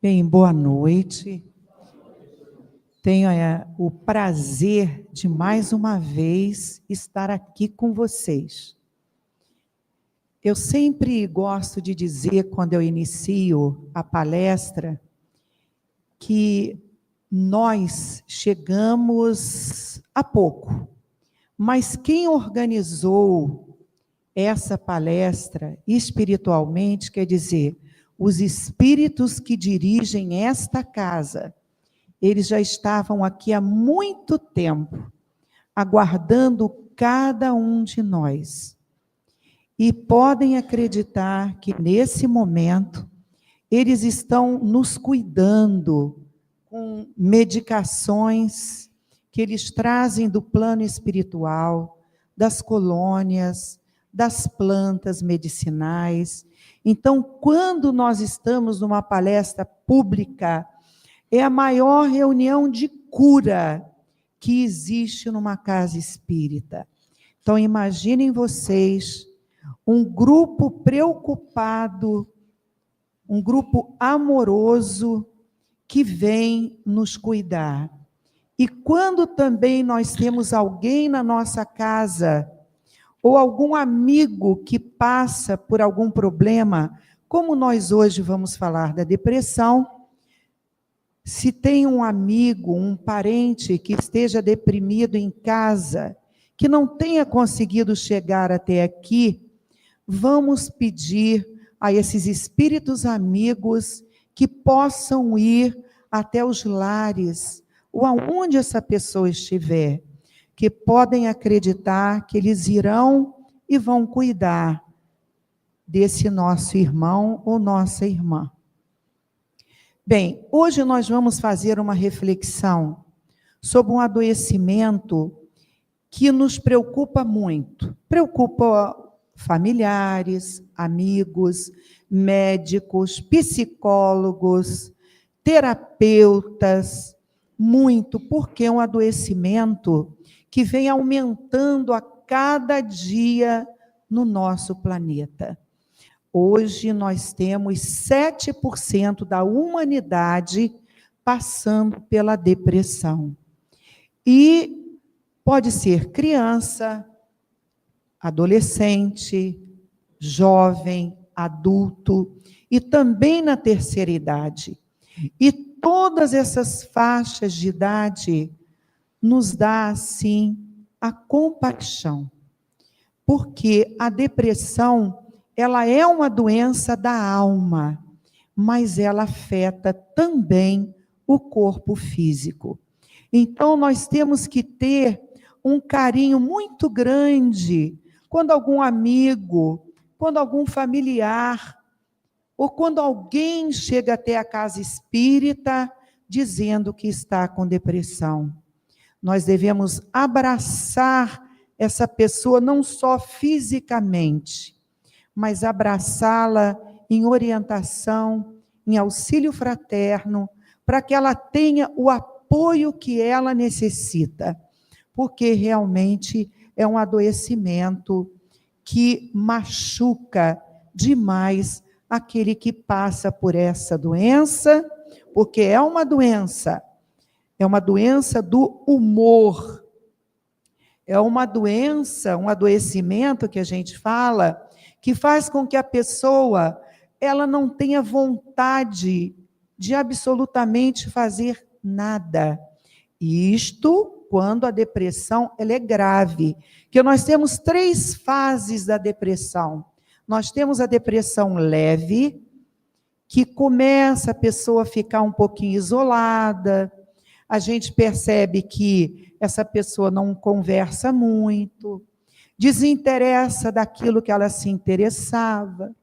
Bem, boa noite. Tenho o prazer de mais uma vez estar aqui com vocês. Eu sempre gosto de dizer, quando eu inicio a palestra, que nós chegamos há pouco, mas quem organizou essa palestra espiritualmente, quer dizer, os espíritos que dirigem esta casa, eles já estavam aqui há muito tempo, aguardando cada um de nós. E podem acreditar que, nesse momento, eles estão nos cuidando com medicações que eles trazem do plano espiritual, das colônias, das plantas medicinais. Então, quando nós estamos numa palestra pública, é a maior reunião de cura que existe numa casa espírita. Então, imaginem vocês um grupo preocupado, um grupo amoroso que vem nos cuidar. E quando também nós temos alguém na nossa casa, ou algum amigo que passa por algum problema, como nós hoje vamos falar da depressão, se tem um amigo, um parente que esteja deprimido em casa, que não tenha conseguido chegar até aqui, vamos pedir a esses espíritos amigos que possam ir até os lares, ou aonde essa pessoa estiver, que podem acreditar que eles irão e vão cuidar desse nosso irmão ou nossa irmã. Bem, hoje nós vamos fazer uma reflexão sobre um adoecimento que nos preocupa muito. Preocupa familiares, amigos, médicos, psicólogos, terapeutas, muito, porque é um adoecimento que vem aumentando a cada dia no nosso planeta. Hoje nós temos 7% da humanidade passando pela depressão. E pode ser criança, adolescente, jovem, adulto e também na terceira idade. E todas essas faixas de idade nos dá, assim, a compaixão. Porque a depressão, ela é uma doença da alma, mas ela afeta também o corpo físico. Então, nós temos que ter um carinho muito grande quando algum amigo, quando algum familiar, ou quando alguém chega até a casa espírita dizendo que está com depressão. Nós devemos abraçar essa pessoa não só fisicamente, mas abraçá-la em orientação, em auxílio fraterno, para que ela tenha o apoio que ela necessita, porque realmente é um adoecimento que machuca demais aquele que passa por essa doença, porque é uma doença do humor, é uma doença, um adoecimento que a gente fala, que faz com que a pessoa, ela não tenha vontade de absolutamente fazer nada. E isto quando a depressão ela é grave, que nós temos 3 fases da depressão. Nós temos a depressão leve, que começa a pessoa a ficar um pouquinho isolada, a gente percebe que essa pessoa não conversa muito, desinteressa daquilo que ela se interessava.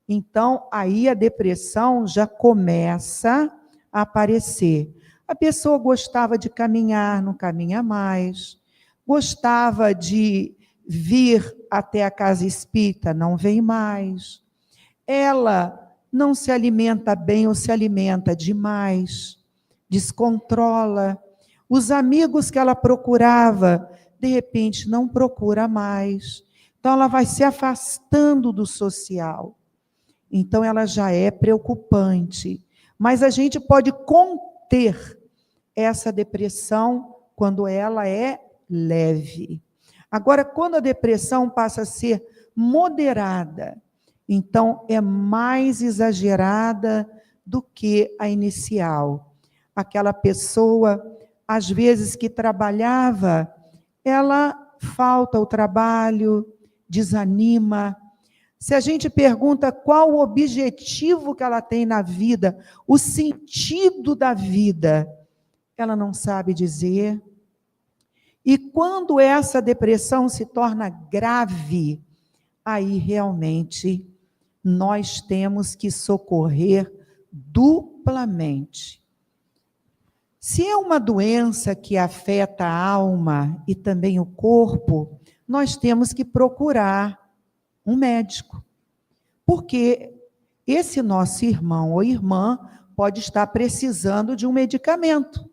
Então, aí a depressão já começa a aparecer. A pessoa gostava de caminhar, não caminha mais. Gostava de vir até a casa espírita, não vem mais. Ela não se alimenta bem ou se alimenta demais, descontrola. Os amigos que ela procurava, de repente, não procura mais. Então, ela vai se afastando do social. Então, ela já é preocupante. mas a gente pode conter essa depressão quando ela é leve. Agora, quando a depressão passa a ser moderada, então é mais exagerada do que a inicial. Aquela pessoa, às vezes, que trabalhava, ela falta o trabalho, desanima. Se a gente pergunta qual o objetivo que ela tem na vida, o sentido da vida, ela não sabe dizer. E quando essa depressão se torna grave, aí realmente nós temos que socorrer duplamente. Se é uma doença que afeta a alma e também o corpo, nós temos que procurar um médico, porque esse nosso irmão ou irmã pode estar precisando de um medicamento,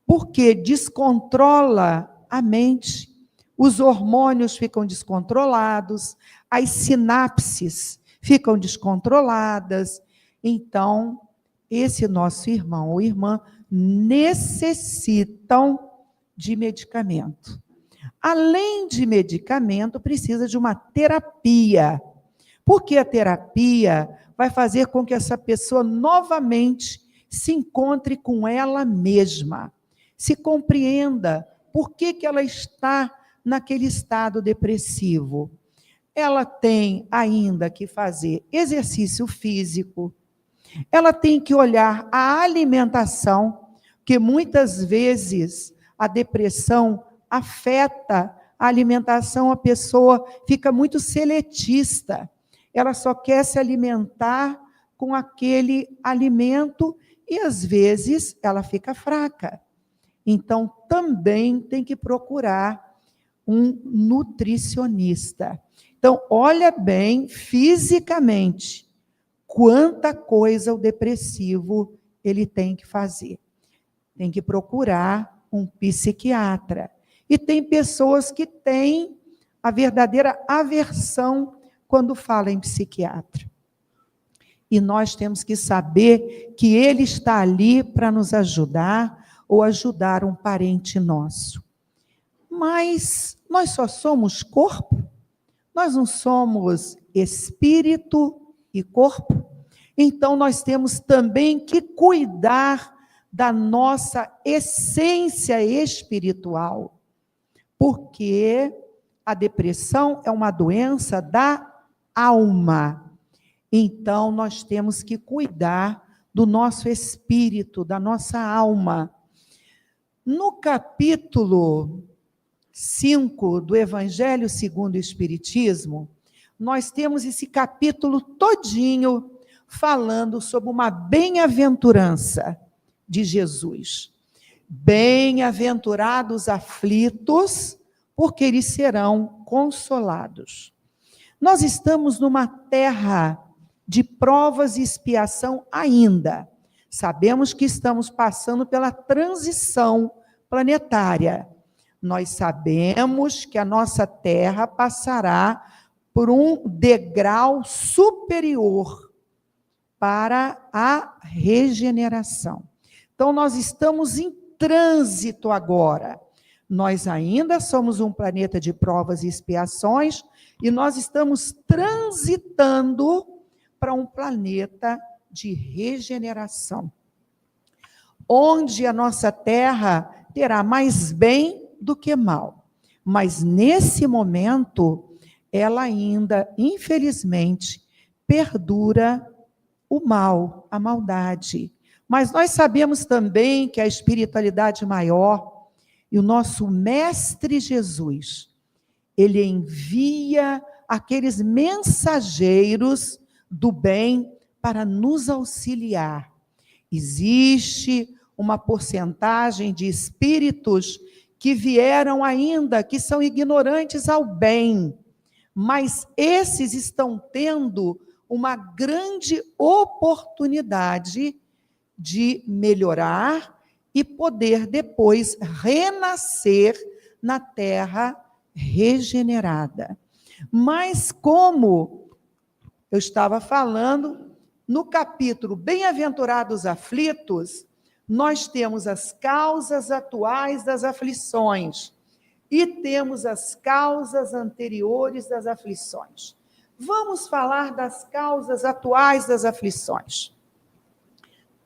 porque descontrola a mente, os hormônios ficam descontrolados, as sinapses ficam descontroladas. Então, esse nosso irmão ou irmã necessitam de medicamento. Além de medicamento, precisa de uma terapia, porque a terapia vai fazer com que essa pessoa novamente se encontre com ela mesma, se compreenda por que ela está naquele estado depressivo. Ela tem ainda que fazer exercício físico, ela tem que olhar a alimentação, porque muitas vezes a depressão afeta a alimentação, a pessoa fica muito seletista, ela só quer se alimentar com aquele alimento e às vezes ela fica fraca. Então também tem que procurar um nutricionista. Então olha bem fisicamente quanta coisa o depressivo ele tem que fazer. Tem que procurar um psiquiatra. E tem pessoas que têm a verdadeira aversão quando fala em psiquiatra. E nós temos que saber que ele está ali para nos ajudar ou ajudar um parente nosso. Mas nós só somos corpo? Nós não somos espírito e corpo? Então nós temos também que cuidar da nossa essência espiritual, porque a depressão é uma doença da alma. Então, nós temos que cuidar do nosso espírito, da nossa alma. No capítulo 5 do Evangelho segundo o Espiritismo, nós temos esse capítulo todinho falando sobre uma bem-aventurança de Jesus. Bem-aventurados aflitos, porque eles serão consolados. Nós estamos numa terra de provas e expiação ainda. Sabemos que estamos passando pela transição planetária. Nós sabemos que a nossa terra passará por um degrau superior para a regeneração. Então, nós estamos em trânsito agora. Nós ainda somos um planeta de provas e expiações e nós estamos transitando para um planeta de regeneração, onde a nossa Terra terá mais bem do que mal. Mas, nesse momento, ela ainda, infelizmente, perdura o mal, a maldade. Mas nós sabemos também que a espiritualidade maior e o nosso Mestre Jesus, ele envia aqueles mensageiros do bem para nos auxiliar. Existe uma porcentagem de espíritos que vieram ainda, que são ignorantes ao bem, mas esses estão tendo uma grande oportunidade de melhorar e poder depois renascer na terra regenerada. Mas como eu estava falando, no capítulo Bem-aventurados aflitos, nós temos as causas atuais das aflições e temos as causas anteriores das aflições. Vamos falar das causas atuais das aflições.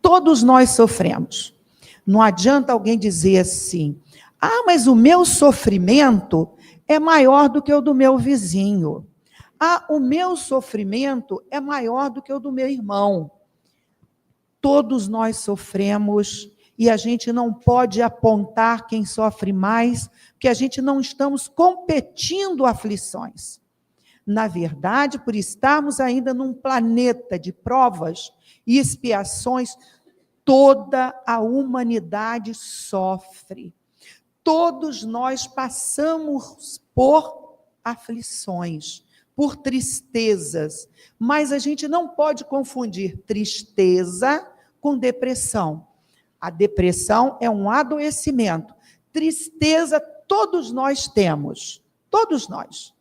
Todos nós sofremos. Não adianta alguém dizer assim: ah, mas o meu sofrimento é maior do que o do meu vizinho. Ah, o meu sofrimento é maior do que o do meu irmão. Todos nós sofremos e a gente não pode apontar quem sofre mais, porque a gente não estamos competindo aflições. Na verdade, por estarmos ainda num planeta de provas e expiações, toda a humanidade sofre. Todos nós passamos por aflições, por tristezas, mas a gente não pode confundir tristeza com depressão. A depressão é um adoecimento. Tristeza todos nós temos, todos nós.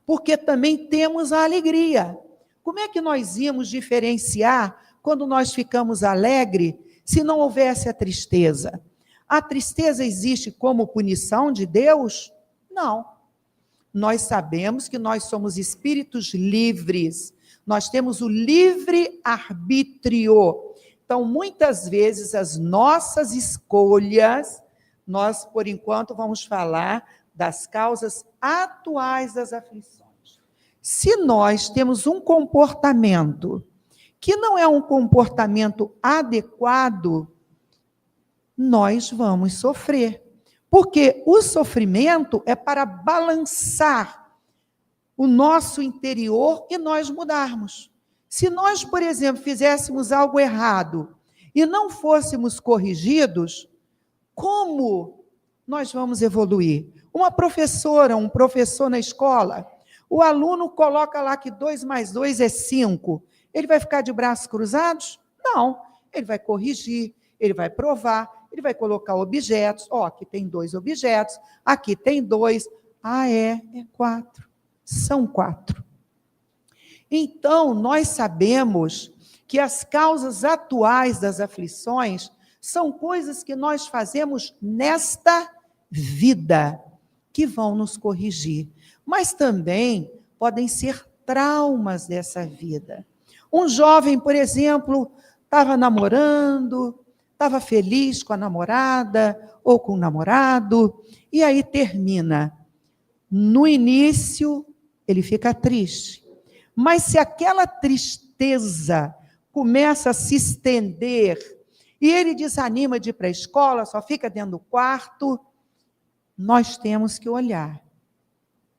Porque também temos a alegria. Como é que nós íamos diferenciar quando nós ficamos alegres se não houvesse a tristeza? A tristeza existe como punição de Deus? Não. Nós sabemos que nós somos espíritos livres. Nós temos o livre-arbítrio. Então, muitas vezes, as nossas escolhas, nós, por enquanto, vamos falar das causas atuais das aflições. Se nós temos um comportamento que não é um comportamento adequado, nós vamos sofrer. Porque o sofrimento é para balançar o nosso interior e nós mudarmos. Se nós, por exemplo, fizéssemos algo errado e não fôssemos corrigidos, como nós vamos evoluir? Uma professora, um professor na escola, o aluno coloca lá que 2 mais 2 é 5. Ele vai ficar de braços cruzados? Não. Ele vai corrigir, ele vai provar, ele vai colocar objetos. Ó, aqui tem 2 objetos, aqui tem 2. Ah, é 4. São 4. Então, nós sabemos que as causas atuais das aflições são coisas que nós fazemos nesta vida, que vão nos corrigir. Mas também podem ser traumas dessa vida. Um jovem, por exemplo, estava namorando, estava feliz com a namorada ou com o namorado, e aí termina. No início, ele fica triste. Mas se aquela tristeza começa a se estender e ele desanima de ir para a escola, só fica dentro do quarto, nós temos que olhar.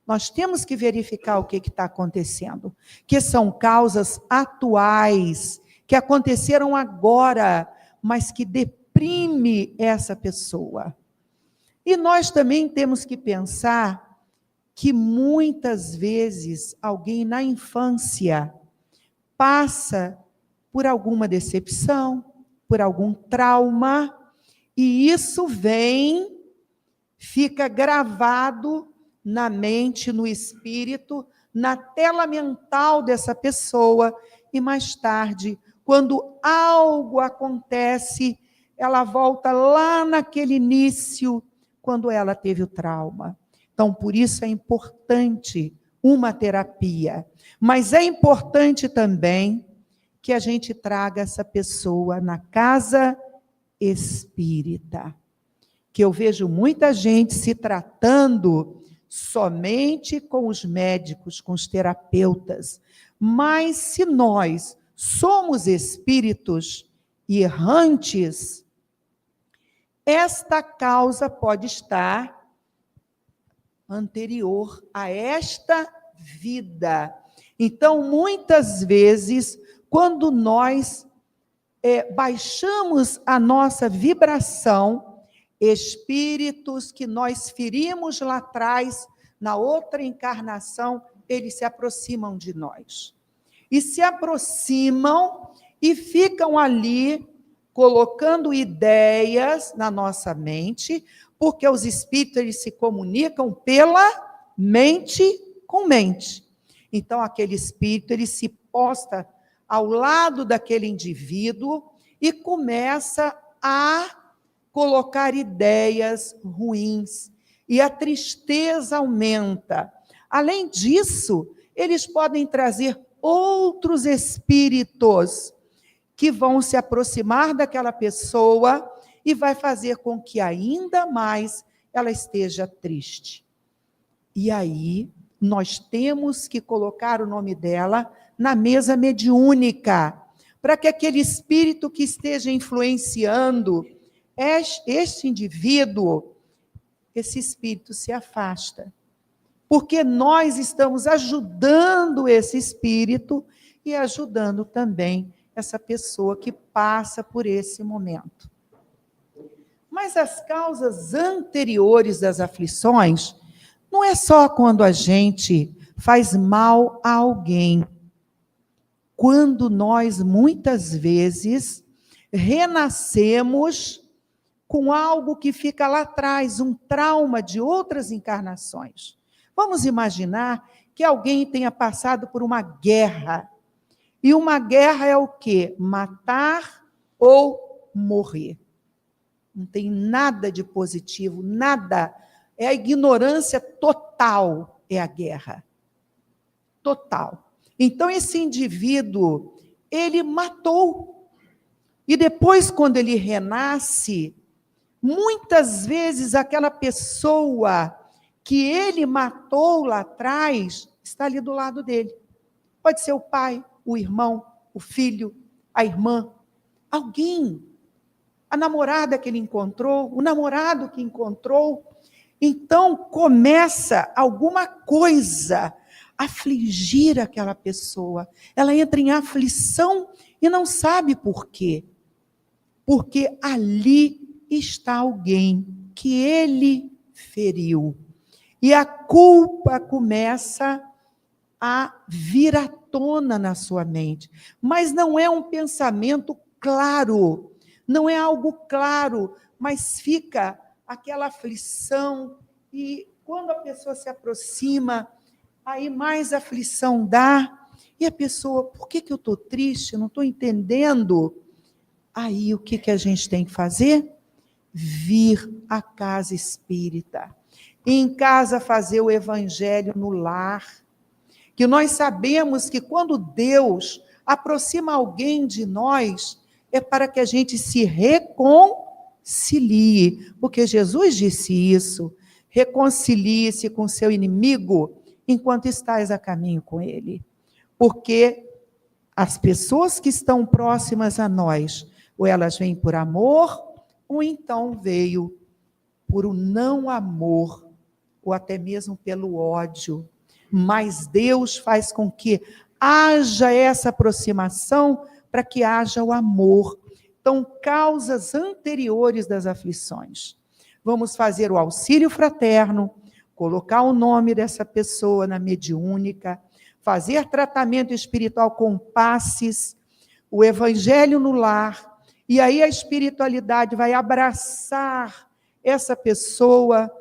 Nós temos que verificar o que está acontecendo, que são causas atuais, que aconteceram agora, mas que deprime essa pessoa. E nós também temos que pensar que muitas vezes alguém na infância passa por alguma decepção, por algum trauma, e isso fica gravado na mente, no espírito, na tela mental dessa pessoa, e mais tarde, quando algo acontece, ela volta lá naquele início, quando ela teve o trauma. Então, por isso é importante uma terapia, mas é importante também que a gente traga essa pessoa na casa espírita, que eu vejo muita gente se tratando somente com os médicos, com os terapeutas, mas se nós somos espíritos errantes, esta causa pode estar anterior a esta vida. Então, muitas vezes, quando nós baixamos a nossa vibração, espíritos que nós ferimos lá atrás, na outra encarnação, eles se aproximam de nós. E se aproximam e ficam ali, colocando ideias na nossa mente, porque os espíritos eles se comunicam pela mente com mente. Então, aquele espírito ele se posta ao lado daquele indivíduo e começa a colocar ideias ruins. E a tristeza aumenta. Além disso, eles podem trazer outros espíritos que vão se aproximar daquela pessoa e vai fazer com que ainda mais ela esteja triste. E aí, nós temos que colocar o nome dela na mesa mediúnica, para que aquele espírito que esteja influenciando este indivíduo, esse espírito se afasta. Porque nós estamos ajudando esse espírito e ajudando também essa pessoa que passa por esse momento. Mas as causas anteriores das aflições não é só quando a gente faz mal a alguém. Quando nós, muitas vezes, renascemos com algo que fica lá atrás, um trauma de outras encarnações. Vamos imaginar que alguém tenha passado por uma guerra. E uma guerra é o quê? Matar ou morrer. Não tem nada de positivo, nada. É a ignorância total, é a guerra. Total. Então, esse indivíduo, ele matou. E depois, quando ele renasce, muitas vezes aquela pessoa que ele matou lá atrás está ali do lado dele. Pode ser o pai, o irmão, o filho, a irmã, alguém, a namorada que ele encontrou, o namorado que encontrou. Então, começa alguma coisa a afligir aquela pessoa. Ela entra em aflição e não sabe por quê. Porque ali está alguém que ele feriu. E a culpa começa a vir à tona na sua mente. Mas não é um pensamento claro, não é algo claro, mas fica aquela aflição. E quando a pessoa se aproxima, aí mais aflição dá. E a pessoa, por que eu estou triste? Eu não estou entendendo. Aí o que a gente tem que fazer? Vir à casa espírita. E em casa fazer o evangelho no lar. Que nós sabemos que quando Deus aproxima alguém de nós, é para que a gente se reconcilie. Porque Jesus disse isso. Reconcilie-se com seu inimigo enquanto estás a caminho com ele. Porque as pessoas que estão próximas a nós, ou elas vêm por amor, ou então veio por um não amor, ou até mesmo pelo ódio. Mas Deus faz com que haja essa aproximação para que haja o amor. Então, causas anteriores das aflições. Vamos fazer o auxílio fraterno, colocar o nome dessa pessoa na mediúnica, fazer tratamento espiritual com passes, o evangelho no lar, e aí a espiritualidade vai abraçar essa pessoa,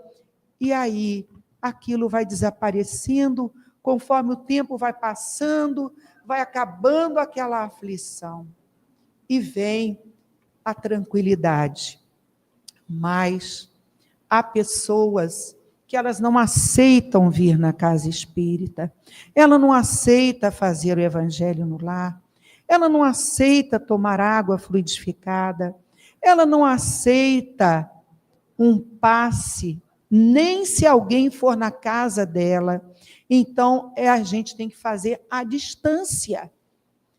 e aí aquilo vai desaparecendo, conforme o tempo vai passando, vai acabando aquela aflição. E vem a tranquilidade. Mas há pessoas que elas não aceitam vir na casa espírita, ela não aceita fazer o evangelho no lar, ela não aceita tomar água fluidificada, ela não aceita um passe, nem se alguém for na casa dela. Então, a gente tem que fazer à distância.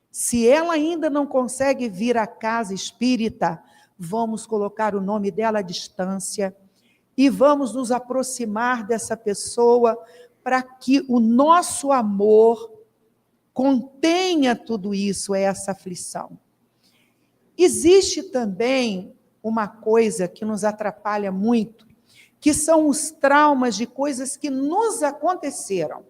Se ela ainda não consegue vir à casa espírita, vamos colocar o nome dela à distância e vamos nos aproximar dessa pessoa para que o nosso amor contenha tudo isso, essa aflição. Existe também uma coisa que nos atrapalha muito, que são os traumas de coisas que nos aconteceram.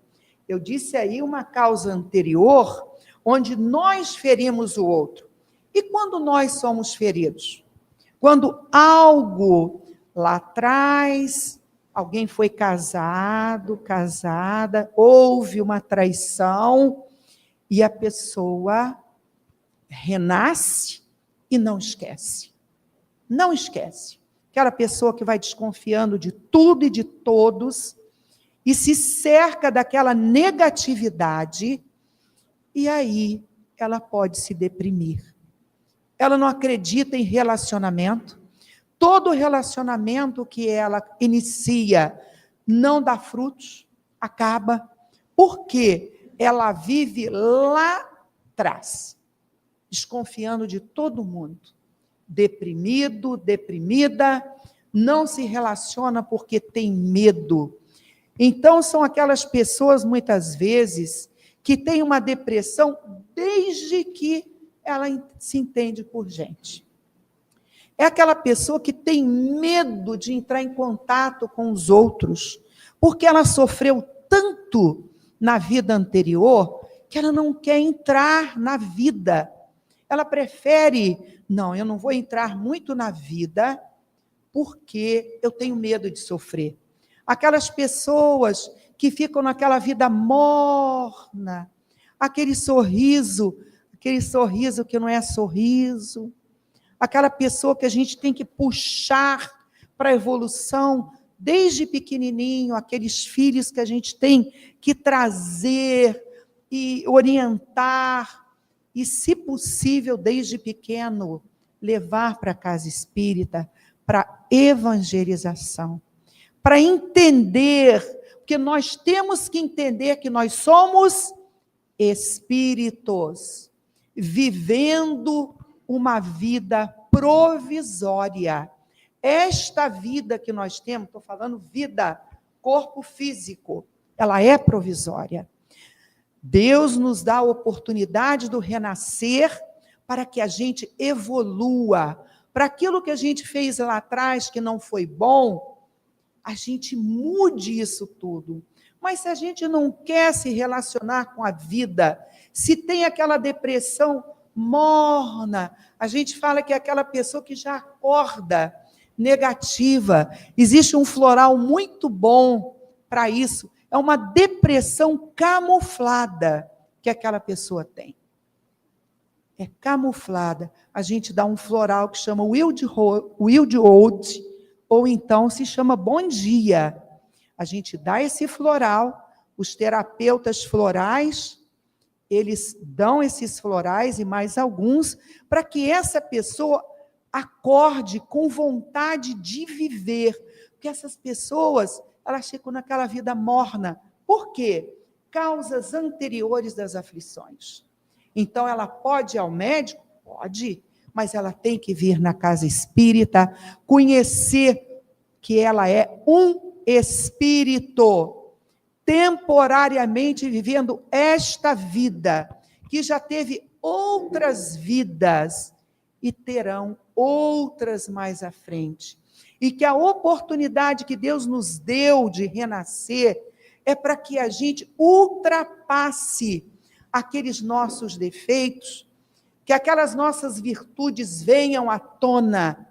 Eu disse aí uma causa anterior, onde nós ferimos o outro. E quando nós somos feridos? Quando algo lá atrás, alguém foi casado, casada, houve uma traição, e a pessoa renasce e não esquece. Não esquece. Aquela pessoa que vai desconfiando de tudo e de todos e se cerca daquela negatividade, e aí ela pode se deprimir. Ela não acredita em relacionamento. Todo relacionamento que ela inicia não dá frutos, acaba, porque ela vive lá atrás, desconfiando de todo mundo, deprimido, deprimida, não se relaciona porque tem medo. Então, são aquelas pessoas, muitas vezes, que têm uma depressão desde que ela se entende por gente. É aquela pessoa que tem medo de entrar em contato com os outros, porque ela sofreu tanto na vida anterior que ela não quer entrar na vida. Ela prefere, não, eu não vou entrar muito na vida porque eu tenho medo de sofrer. Aquelas pessoas que ficam naquela vida morna, aquele sorriso que não é sorriso, aquela pessoa que a gente tem que puxar para a evolução desde pequenininho, aqueles filhos que a gente tem que trazer e orientar, e, se possível, desde pequeno, levar para a casa espírita, para evangelização, para entender, porque nós temos que entender que nós somos espíritos, vivendo uma vida provisória. Esta vida que nós temos, estou falando vida, corpo físico, ela é provisória. Deus nos dá a oportunidade do renascer para que a gente evolua, para aquilo que a gente fez lá atrás que não foi bom, a gente mude isso tudo. Mas se a gente não quer se relacionar com a vida, se tem aquela depressão morna, a gente fala que é aquela pessoa que já acorda negativa. Existe um floral muito bom para isso. É uma depressão camuflada que aquela pessoa tem. É camuflada. A gente dá um floral que chama Wild Old, ou então se chama Bom Dia. A gente dá esse floral, os terapeutas florais, eles dão esses florais e mais alguns, para que essa pessoa acorde com vontade de viver. Porque essas pessoas, elas ficam naquela vida morna. Por quê? Causas anteriores das aflições. Então, ela pode ir ao médico? Pode, mas ela tem que vir na casa espírita, conhecer que ela é um espírito, temporariamente vivendo esta vida, que já teve outras vidas e terão outras mais à frente. E que a oportunidade que Deus nos deu de renascer é para que a gente ultrapasse aqueles nossos defeitos, que aquelas nossas virtudes venham à tona.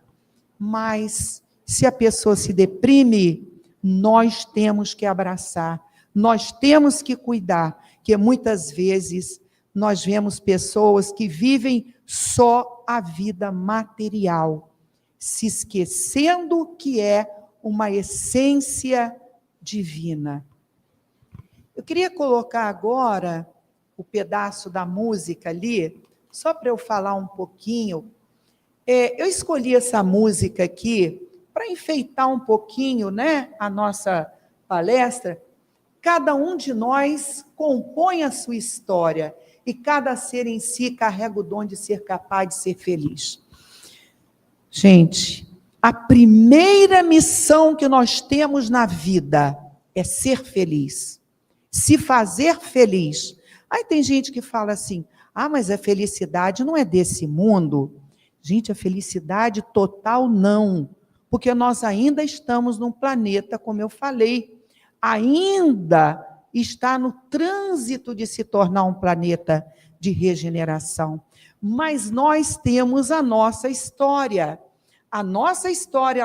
Mas se a pessoa se deprime, nós temos que abraçar, nós temos que cuidar, que muitas vezes nós vemos pessoas que vivem só a vida material, se esquecendo que é uma essência divina. Eu queria colocar agora o pedaço da música ali, só para eu falar um pouquinho. Eu escolhi essa música aqui para enfeitar um pouquinho, né, a nossa palestra. Cada um de nós compõe a sua história e cada ser em si carrega o dom de ser capaz de ser feliz. Gente, a primeira missão que nós temos na vida é ser feliz, se fazer feliz. Aí tem gente que fala assim, mas a felicidade não é desse mundo. Gente, a felicidade total não, porque nós ainda estamos num planeta, como eu falei, ainda está no trânsito de se tornar um planeta de regeneração. Mas nós temos a nossa história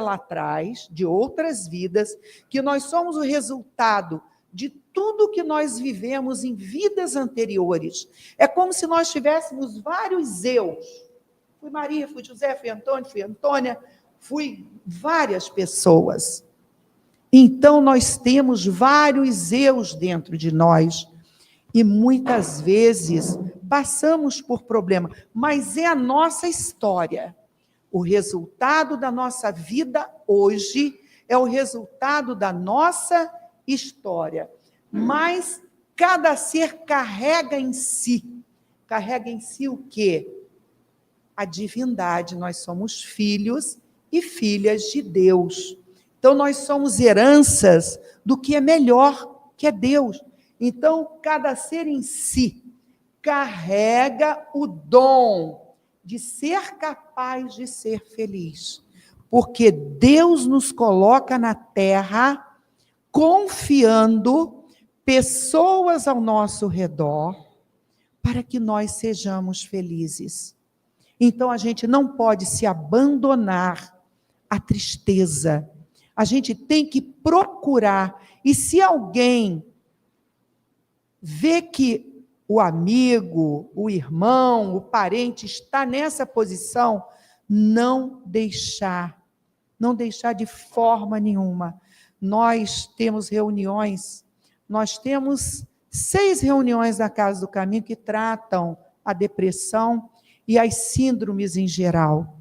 lá atrás, de outras vidas, que nós somos o resultado de tudo que nós vivemos em vidas anteriores. É como se nós tivéssemos vários eus. Fui Maria, fui José, fui Antônio, fui Antônia, fui várias pessoas. Então, nós temos vários eus dentro de nós. E muitas vezes passamos por problema, mas é a nossa história. O resultado da nossa vida hoje é o resultado da nossa história. Mas cada ser carrega em si o quê? A divindade. Nós somos filhos e filhas de Deus. Então, nós somos heranças do que é melhor, que é Deus. Então, cada ser em si carrega o dom de ser capaz de ser feliz. Porque Deus nos coloca na terra confiando pessoas ao nosso redor para que nós sejamos felizes. Então, a gente não pode se abandonar à tristeza. A gente tem que procurar. E se alguém vê que o amigo, o irmão, o parente está nessa posição, não deixar de forma nenhuma. Nós temos reuniões, nós temos 6 reuniões na Casa do Caminho que tratam a depressão e as síndromes em geral.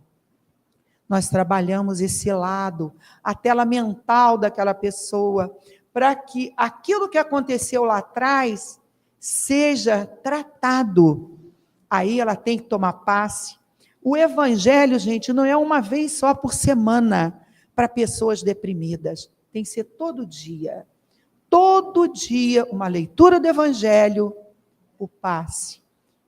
Nós trabalhamos esse lado, a tela mental daquela pessoa, para que aquilo que aconteceu lá atrás seja tratado. Aí ela tem que tomar passe. O evangelho, gente, não é uma vez só por semana para pessoas deprimidas. Tem que ser todo dia. Todo dia, uma leitura do evangelho, o passe.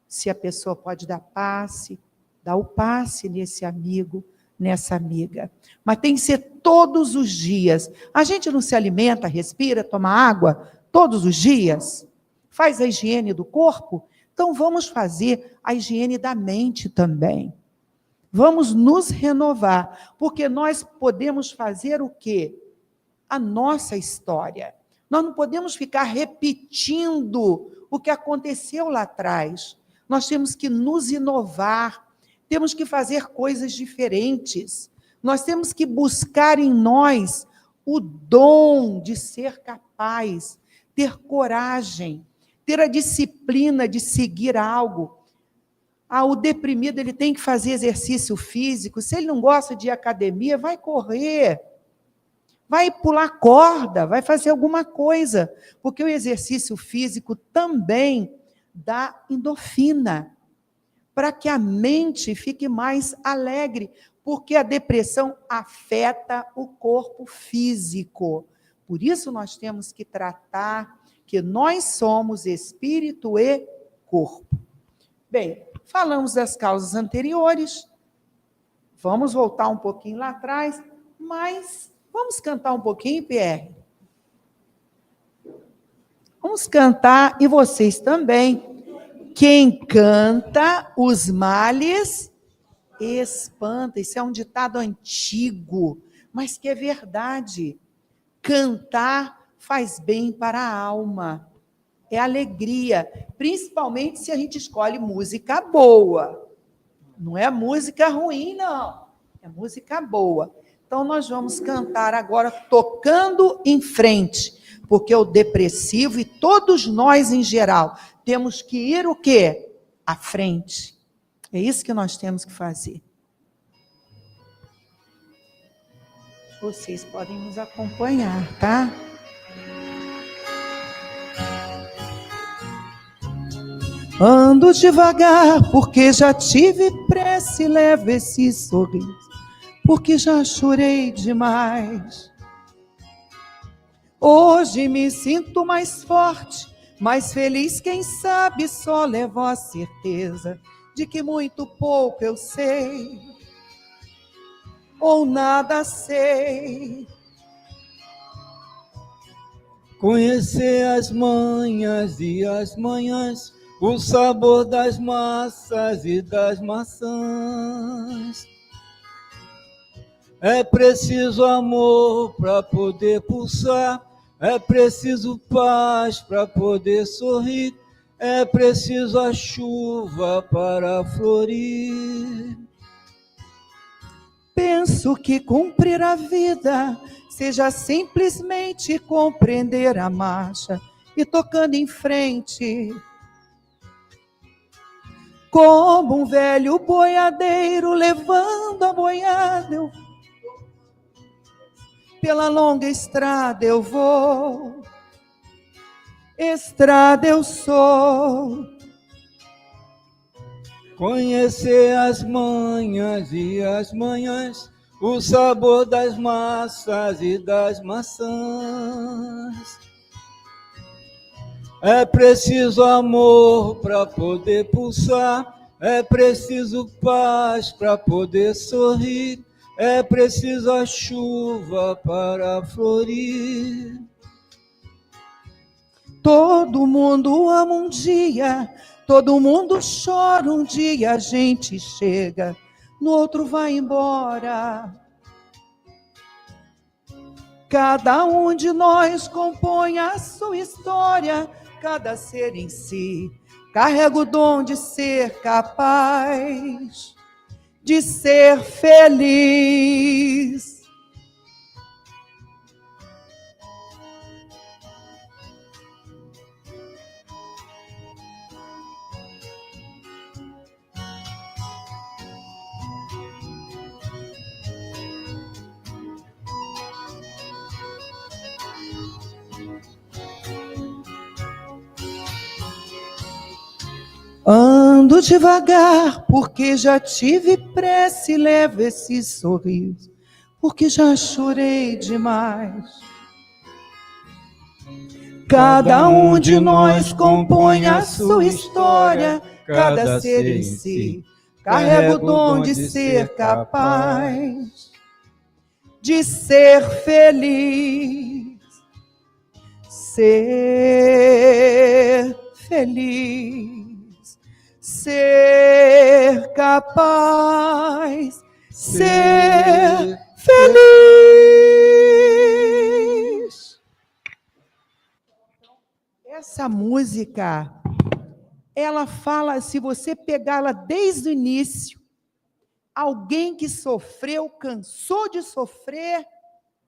Se a pessoa pode dar passe, dá o passe nesse amigo, nessa amiga. Mas tem que ser todos os dias. A gente não se alimenta, respira, toma água todos os dias? Faz a higiene do corpo? Então vamos fazer a higiene da mente também. Vamos nos renovar, porque nós podemos fazer o quê? A nossa história. Nós não podemos ficar repetindo o que aconteceu lá atrás. Nós temos que nos inovar, temos que fazer coisas diferentes. Nós temos que buscar em nós o dom de ser capaz, ter coragem, ter a disciplina de seguir algo. O deprimido, ele tem que fazer exercício físico. Se ele não gosta de ir à academia, vai correr, vai pular corda, vai fazer alguma coisa, porque o exercício físico também dá endorfina, para que a mente fique mais alegre, porque a depressão afeta o corpo físico. Por isso nós temos que tratar que nós somos espírito e corpo. Bem, falamos das causas anteriores, vamos voltar um pouquinho lá atrás, mas vamos cantar um pouquinho, Pierre? Vamos cantar, e vocês também. Quem canta, os males espanta. Isso é um ditado antigo, mas que é verdade. Cantar faz bem para a alma. É alegria, principalmente se a gente escolhe música boa. Não é música ruim, não. É música boa. Então, nós vamos cantar agora tocando em frente, porque o depressivo, e todos nós em geral, temos que ir o quê? À frente. É isso que nós temos que fazer. Vocês podem nos acompanhar, tá? Ando devagar, porque já tive pressa, leve esse sorriso, porque já chorei demais. Hoje me sinto mais forte, mais feliz, quem sabe só levo a certeza de que muito pouco eu sei, ou nada sei. Conhecer as manhas e as manhãs, o sabor das massas e das maçãs. É preciso amor para poder pulsar, É preciso paz para poder sorrir, é preciso a chuva para florir. Penso que cumprir a vida seja simplesmente compreender a marcha e tocando em frente. Como um velho boiadeiro levando a boiada, pela longa estrada eu vou, estrada eu sou. Conhecer as manhas e as manhãs, o sabor das massas e das maçãs. É preciso amor para poder pulsar, é preciso paz para poder sorrir, é preciso a chuva para florir. Todo mundo ama um dia, todo mundo chora um dia, a gente chega, no outro vai embora. Cada um de nós compõe a sua história, cada ser em si carrega o dom de ser capaz de ser feliz. Ando devagar, porque já tive pressa, levo esse sorriso, porque já chorei demais. Cada um de nós compõe a sua história, cada ser em si carrega o dom de ser capaz de ser feliz. Ser feliz, ser capaz, ser feliz. Essa música, ela fala, se você pegá-la desde o início, alguém que sofreu, cansou de sofrer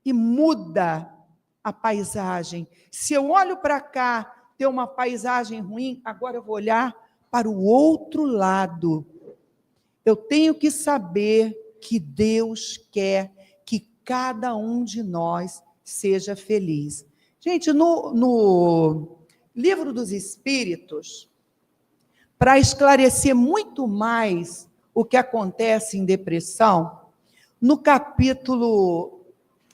e muda a paisagem. Se eu olho para cá, ter uma paisagem ruim, agora eu vou olhar para o outro lado. Eu tenho que saber que Deus quer que cada um de nós seja feliz. Gente, no Livro dos Espíritos, para esclarecer muito mais o que acontece em depressão, no capítulo,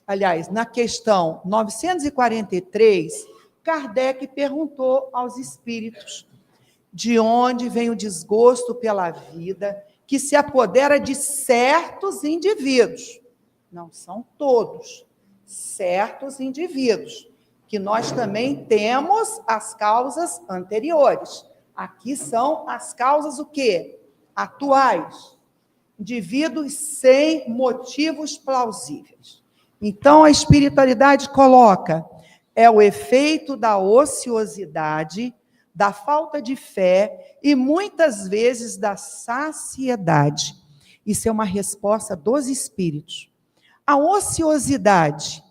aliás, na questão 943, Kardec perguntou aos espíritos de onde vem o desgosto pela vida que se apodera de certos indivíduos. Não são todos, certos indivíduos, que nós também temos as causas anteriores. Aqui são as causas o quê? Atuais. Indivíduos sem motivos plausíveis. Então, a espiritualidade coloca, é o efeito da ociosidade, da falta de fé e, muitas vezes, da saciedade. Isso é uma resposta dos espíritos. A ociosidade,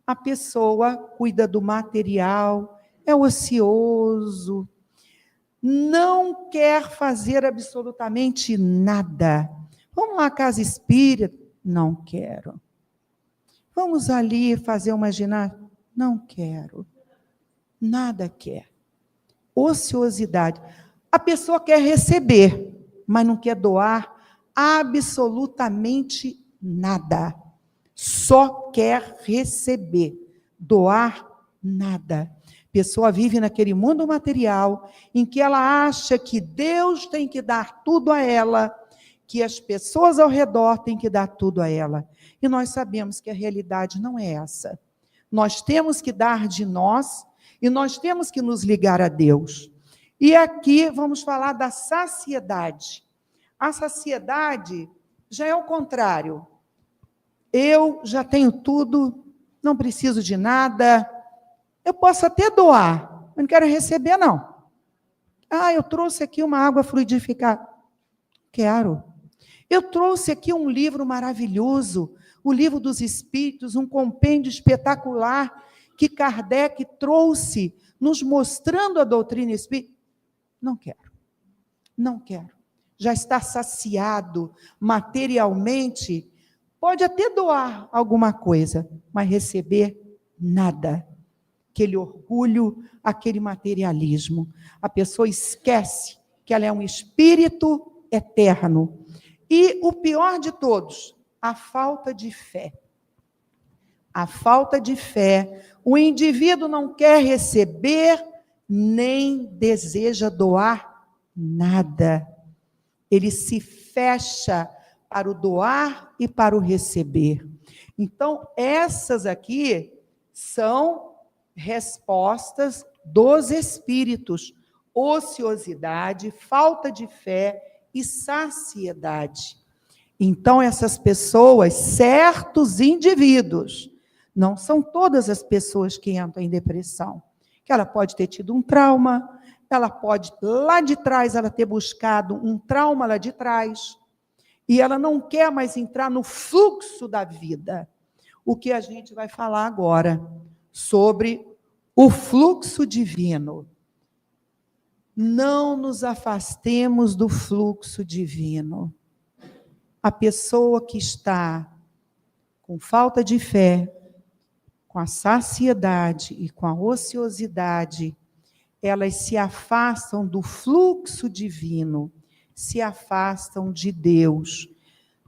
a pessoa cuida do material, é ocioso, não quer fazer absolutamente nada. Vamos lá à casa espírita? Não quero. Vamos ali fazer uma ginástica? Não quero. Nada quer. Ociosidade. A pessoa quer receber, mas não quer doar absolutamente nada. Só quer receber. Doar nada. A pessoa vive naquele mundo material em que ela acha que Deus tem que dar tudo a ela, que as pessoas ao redor têm que dar tudo a ela. E nós sabemos que a realidade não é essa. Nós temos que dar de nós e nós temos que nos ligar a Deus. E aqui vamos falar da saciedade. A saciedade já é o contrário. Eu já tenho tudo, não preciso de nada, Eu posso até doar, mas não quero receber, não. Eu trouxe aqui uma água fluidificada. Quero. Eu trouxe aqui um livro maravilhoso, o Livro dos Espíritos, um compêndio espetacular que Kardec trouxe, nos mostrando a doutrina espírita. Não quero. Não quero. Já está saciado materialmente. Pode até doar alguma coisa, mas receber nada. Aquele orgulho, aquele materialismo. A pessoa esquece que ela é um espírito eterno. E o pior de todos, a falta de fé. A falta de fé. O indivíduo não quer receber, nem deseja doar nada. Ele se fecha para o doar e para o receber. Então, essas aqui são respostas dos espíritos: ociosidade, falta de fé e saciedade. Então, essas pessoas, certos indivíduos, não são todas as pessoas que entram em depressão, que ela pode ter tido um trauma, ela pode, lá de trás, ela ter buscado um trauma lá de trás, e ela não quer mais entrar no fluxo da vida. O que a gente vai falar agora, sobre o fluxo divino. Não nos afastemos do fluxo divino. A pessoa que está com falta de fé, com a saciedade e com a ociosidade, elas se afastam do fluxo divino, se afastam de Deus.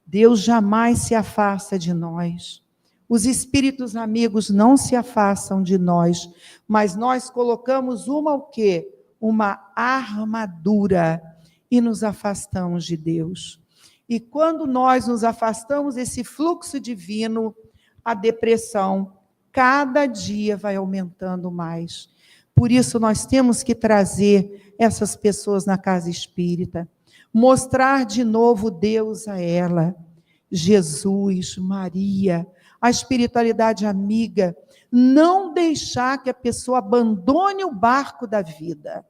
Deus jamais se afasta de nós. Os espíritos amigos não se afastam de nós, mas nós colocamos o quê? Uma armadura e nos afastamos de Deus. E quando nós nos afastamos desse fluxo divino, a depressão cada dia vai aumentando mais. Por isso nós temos que trazer essas pessoas na casa espírita, mostrar de novo Deus a ela, Jesus, Maria, a espiritualidade amiga, não deixar que a pessoa abandone o barco da vida,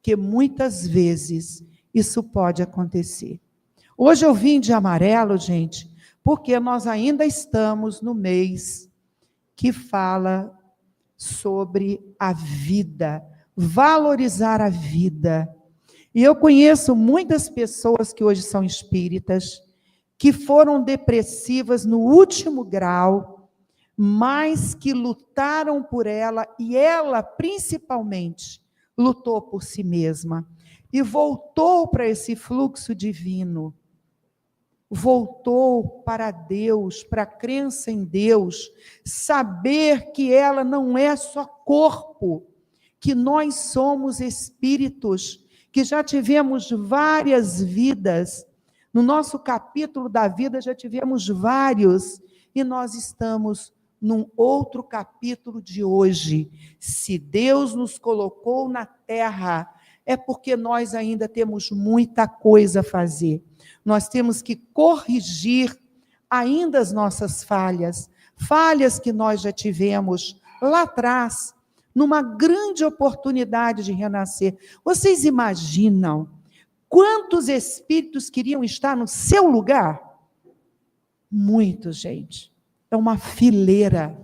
que muitas vezes isso pode acontecer. Hoje eu vim de amarelo, gente, porque nós ainda estamos no mês que fala sobre a vida, valorizar a vida. E eu conheço muitas pessoas que hoje são espíritas, que foram depressivas no último grau, mas que lutaram por ela, e ela, principalmente, lutou por si mesma, e voltou para esse fluxo divino, voltou para Deus, para a crença em Deus, saber que ela não é só corpo, que nós somos espíritos, que já tivemos várias vidas. No nosso capítulo da vida já tivemos vários, e nós estamos num outro capítulo de hoje. Se Deus nos colocou na terra, é porque nós ainda temos muita coisa a fazer. Nós temos que corrigir ainda as nossas falhas, falhas que nós já tivemos lá atrás, numa grande oportunidade de renascer. Vocês imaginam quantos espíritos queriam estar no seu lugar? Muitos, gente. É uma fileira.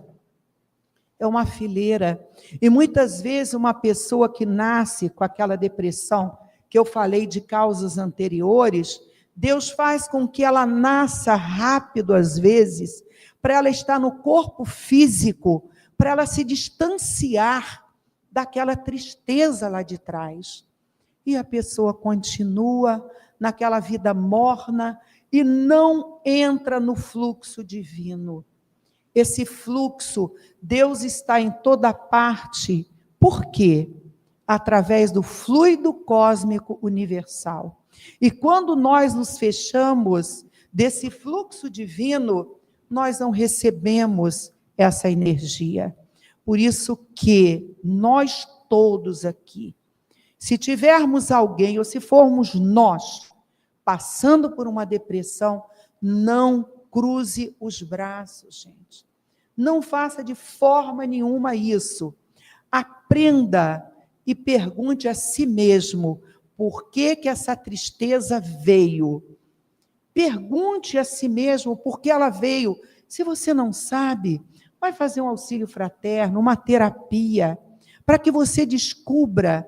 É uma fileira. E muitas vezes uma pessoa que nasce com aquela depressão, que eu falei de causas anteriores, Deus faz com que ela nasça rápido às vezes, para ela estar no corpo físico, para ela se distanciar daquela tristeza lá de trás. E a pessoa continua naquela vida morna e não entra no fluxo divino. Esse fluxo, Deus está em toda parte. Por quê? Através do fluido cósmico universal. E quando nós nos fechamos desse fluxo divino, nós não recebemos essa energia. Por isso que nós todos aqui, se tivermos alguém, ou se formos nós, passando por uma depressão, não cruze os braços, gente. Não faça de forma nenhuma isso. Aprenda e pergunte a si mesmo, por que que essa tristeza veio? Pergunte a si mesmo por que ela veio. Se você não sabe, vai fazer um auxílio fraterno, uma terapia, para que você descubra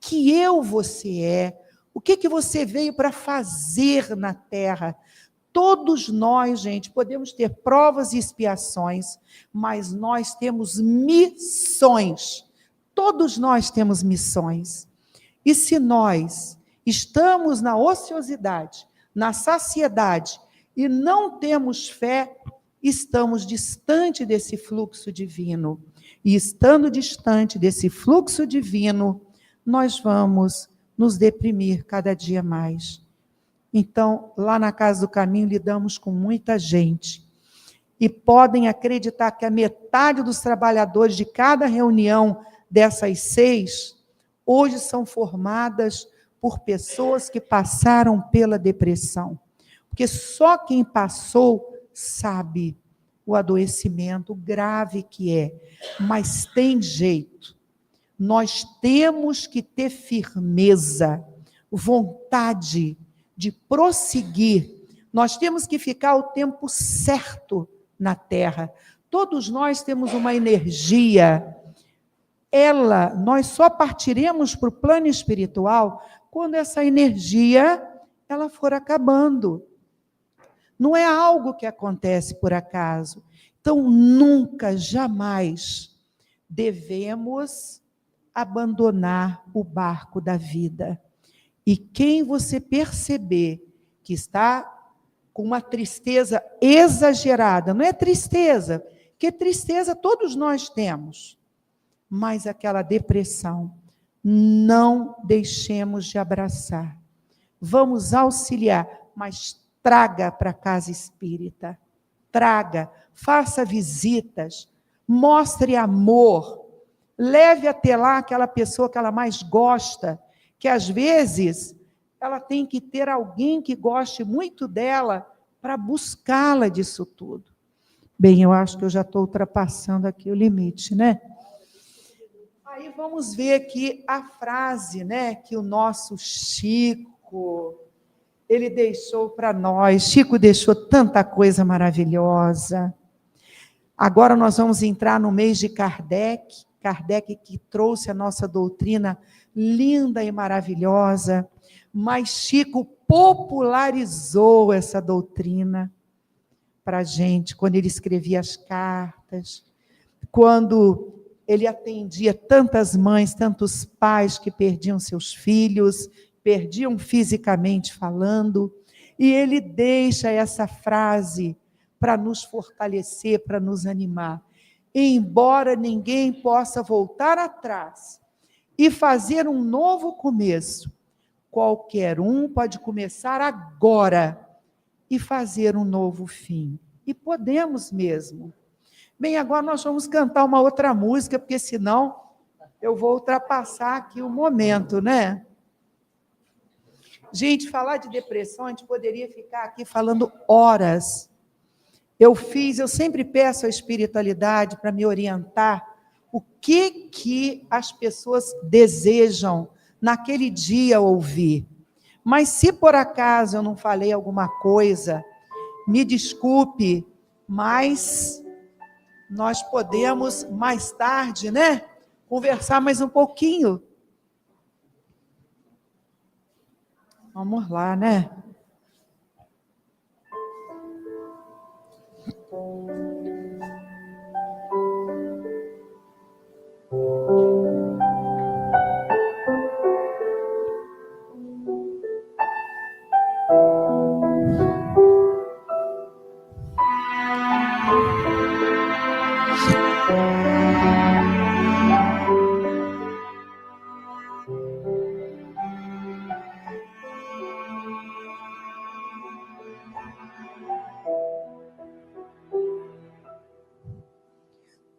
que você é, o que que você veio para fazer na Terra. Todos nós, gente, podemos ter provas e expiações, mas nós temos missões. Todos nós temos missões. E se nós estamos na ociosidade, na saciedade, e não temos fé, estamos distante desse fluxo divino. E estando distante desse fluxo divino, nós vamos nos deprimir cada dia mais. Então, lá na Casa do Caminho, lidamos com muita gente. E podem acreditar que a metade dos trabalhadores de cada reunião dessas 6, hoje são formadas por pessoas que passaram pela depressão. Porque só quem passou sabe o adoecimento grave que é. Mas tem jeito. Nós temos que ter firmeza, vontade de prosseguir. Nós temos que ficar o tempo certo na Terra. Todos nós temos uma energia. Nós só partiremos para o plano espiritual quando essa energia ela for acabando. Não é algo que acontece por acaso. Então, nunca, jamais devemos abandonar o barco da vida. E quem você perceber que está com uma tristeza exagerada, não é tristeza, porque tristeza todos nós temos, mas aquela depressão, não deixemos de abraçar. Vamos auxiliar, mas traga para a casa espírita, traga, faça visitas, mostre amor, leve até lá aquela pessoa que ela mais gosta, que às vezes ela tem que ter alguém que goste muito dela para buscá-la disso tudo. Bem, eu acho que eu já estou ultrapassando aqui o limite, né? Aí vamos ver aqui a frase, né, que o nosso Chico, ele deixou para nós. Chico deixou tanta coisa maravilhosa. Agora nós vamos entrar no mês de Kardec, Kardec que trouxe a nossa doutrina linda e maravilhosa, mas Chico popularizou essa doutrina para a gente, quando ele escrevia as cartas, quando ele atendia tantas mães, tantos pais que perdiam seus filhos, perdiam fisicamente falando, e ele deixa essa frase para nos fortalecer, para nos animar. Embora ninguém possa voltar atrás e fazer um novo começo, qualquer um pode começar agora e fazer um novo fim. E podemos mesmo. Bem, agora nós vamos cantar uma outra música, porque senão eu vou ultrapassar aqui o momento, né? Gente, falar de depressão, a gente poderia ficar aqui falando horas. Eu sempre peço à espiritualidade para me orientar o que as pessoas desejam naquele dia ouvir. Mas se por acaso eu não falei alguma coisa, me desculpe, mas nós podemos mais tarde, né, conversar mais um pouquinho. Vamos lá, né?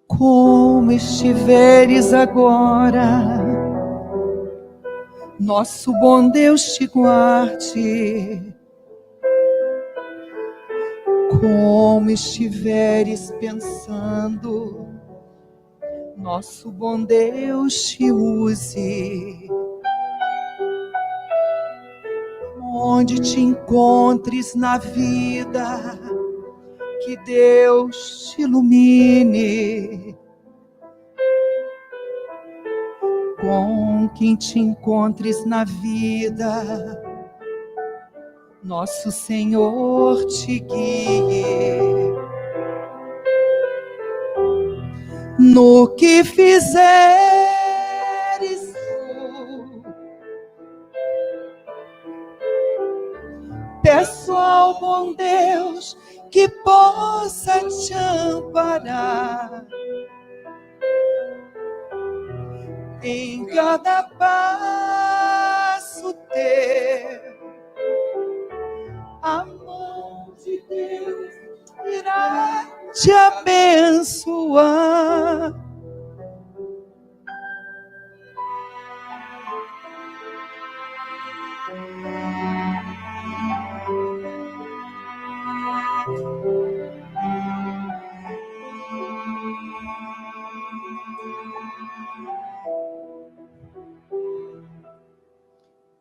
Como estiveres agora, nosso bom Deus te guarde. Como estiveres pensando, nosso bom Deus te use. Onde te encontres na vida, que Deus te ilumine. Com quem te encontres na vida, nosso Senhor te guie. No que fizeres tu, peço ao bom Deus que possa te amparar em cada passo teu. A mão de Deus irá te abençoar.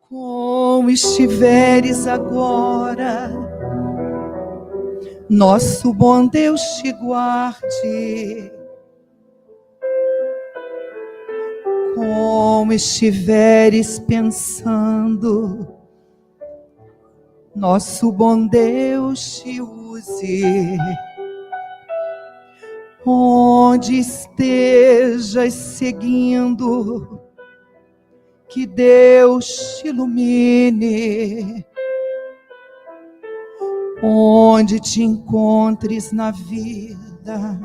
Como estiveres agora, nosso bom Deus te guarde. Como estiveres pensando, nosso bom Deus te use. Onde estejas seguindo, que Deus te ilumine. Onde te encontres na vida,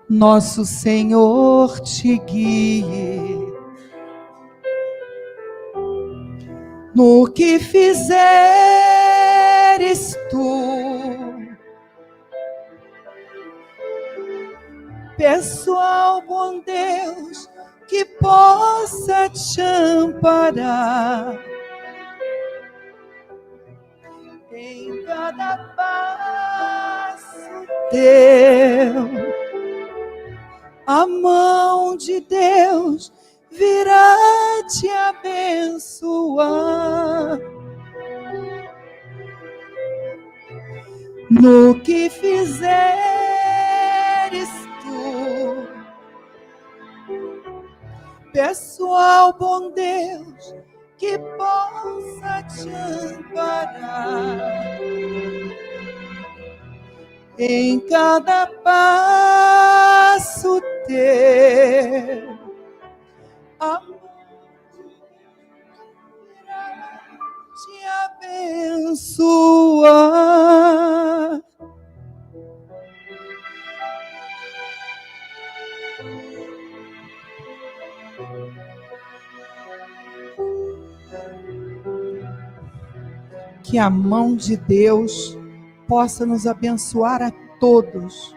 nosso Senhor te guie. No que fizeres tu, peço ao bom Deus que possa te amparar em cada passo teu. A mão de Deus virá te abençoar. No que fizeres tu, peço ao bom Deus que possa te amparar em cada passo teu. A mão irá te abençoar. Que a mão de Deus possa nos abençoar a todos,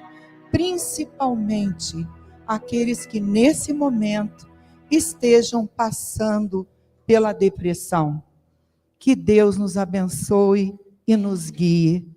principalmente aqueles que nesse momento estejam passando pela depressão. Que Deus nos abençoe e nos guie.